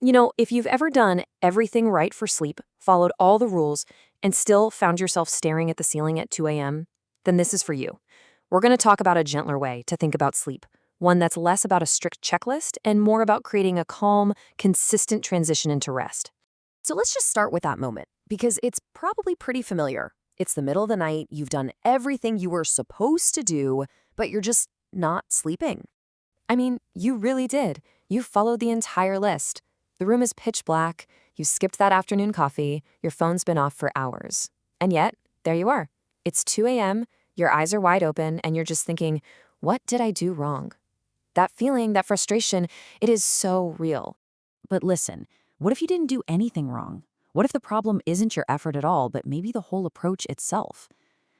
If you've ever done everything right for sleep, followed all the rules, and still found yourself staring at the ceiling at 2 a.m., then this is for you. We're going to talk about a gentler way to think about sleep, one that's less about a strict checklist and more about creating a calm, consistent transition into rest. So let's just start with that moment, because it's probably pretty familiar. It's the middle of the night, you've done everything you were supposed to do, but you're just not sleeping. I mean, you really did. You followed the entire list. The room is pitch black, you skipped that afternoon coffee, your phone's been off for hours. And yet, there you are. It's 2 a.m., your eyes are wide open, and you're just thinking, what did I do wrong? That feeling, that frustration, it is so real. But listen, what if you didn't do anything wrong? What if the problem isn't your effort at all, but maybe the whole approach itself?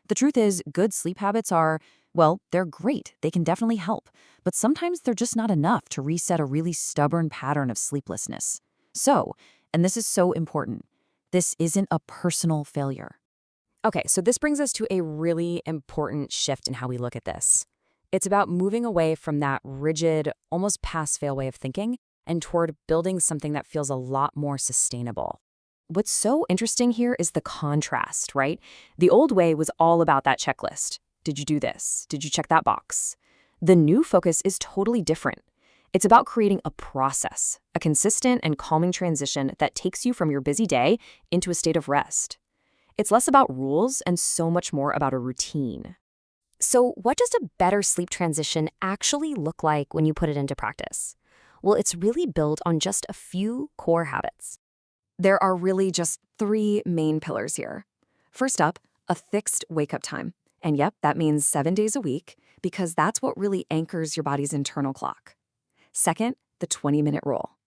The truth is, good sleep habits are, well, they're great. They can definitely help. But sometimes they're just not enough to reset a really stubborn pattern of sleeplessness. So, and this is so important, this isn't a personal failure. Okay, so this brings us to a really important shift in how we look at this. It's about moving away from that rigid, almost pass-fail way of thinking and toward building something that feels a lot more sustainable. What's so interesting here is the contrast, right? The old way was all about that checklist. Did you do this? Did you check that box? The new focus is totally different. It's about creating a process, a consistent and calming transition that takes you from your busy day into a state of rest. It's less about rules and so much more about a routine. So what does a better sleep transition actually look like when you put it into practice? Well, it's really built on just a few core habits. There are really just 3 main pillars here. First up, a fixed wake-up time. And yep, that means 7 days a week, because that's what really anchors your body's internal clock. Second, the 20-minute rule.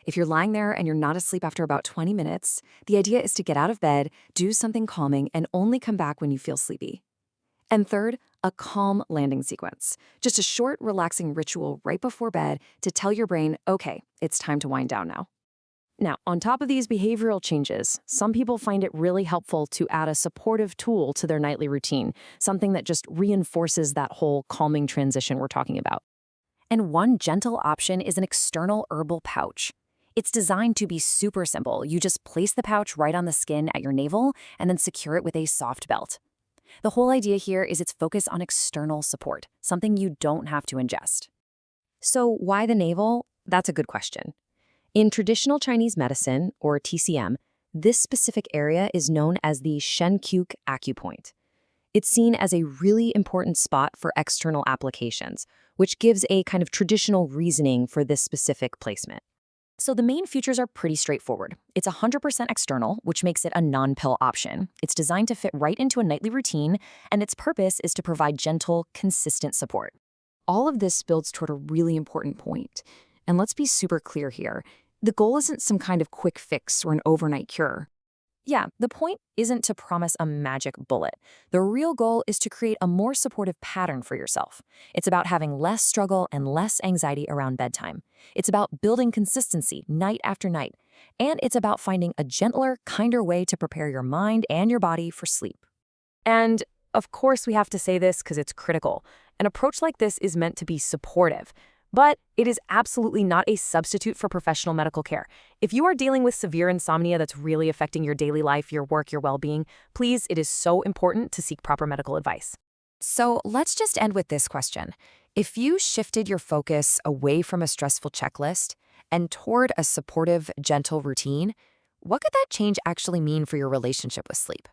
If you're lying there and you're not asleep after about 20 minutes, the idea is to get out of bed, do something calming, and only come back when you feel sleepy. And third, a calm landing sequence. Just a short, relaxing ritual right before bed to tell your brain, okay, it's time to wind down now. Now, on top of these behavioral changes, some people find it really helpful to add a supportive tool to their nightly routine, something that just reinforces that whole calming transition we're talking about. And one gentle option is an external herbal pouch. It's designed to be super simple. You just place the pouch right on the skin at your navel and then secure it with a soft belt. The whole idea here is its focus on external support, something you don't have to ingest. So why the navel? That's a good question. In traditional Chinese medicine, or TCM, this specific area is known as the Qingcai acupoint. It's seen as a really important spot for external applications, which gives a kind of traditional reasoning for this specific placement. So the main features are pretty straightforward. It's 100% external, which makes it a non-pill option. It's designed to fit right into a nightly routine, and its purpose is to provide gentle, consistent support. All of this builds toward a really important point. And let's be super clear here. The goal isn't some kind of quick fix or an overnight cure. Yeah, the point isn't to promise a magic bullet. The real goal is to create a more supportive pattern for yourself. It's about having less struggle and less anxiety around bedtime. It's about building consistency night after night. And it's about finding a gentler, kinder way to prepare your mind and your body for sleep. And of course, we have to say this because it's critical. An approach like this is meant to be supportive. But it is absolutely not a substitute for professional medical care. If you are dealing with severe insomnia that's really affecting your daily life, your work, your well-being, please, it is so important to seek proper medical advice. So let's just end with this question. If you shifted your focus away from a stressful checklist and toward a supportive, gentle routine, what could that change actually mean for your relationship with sleep?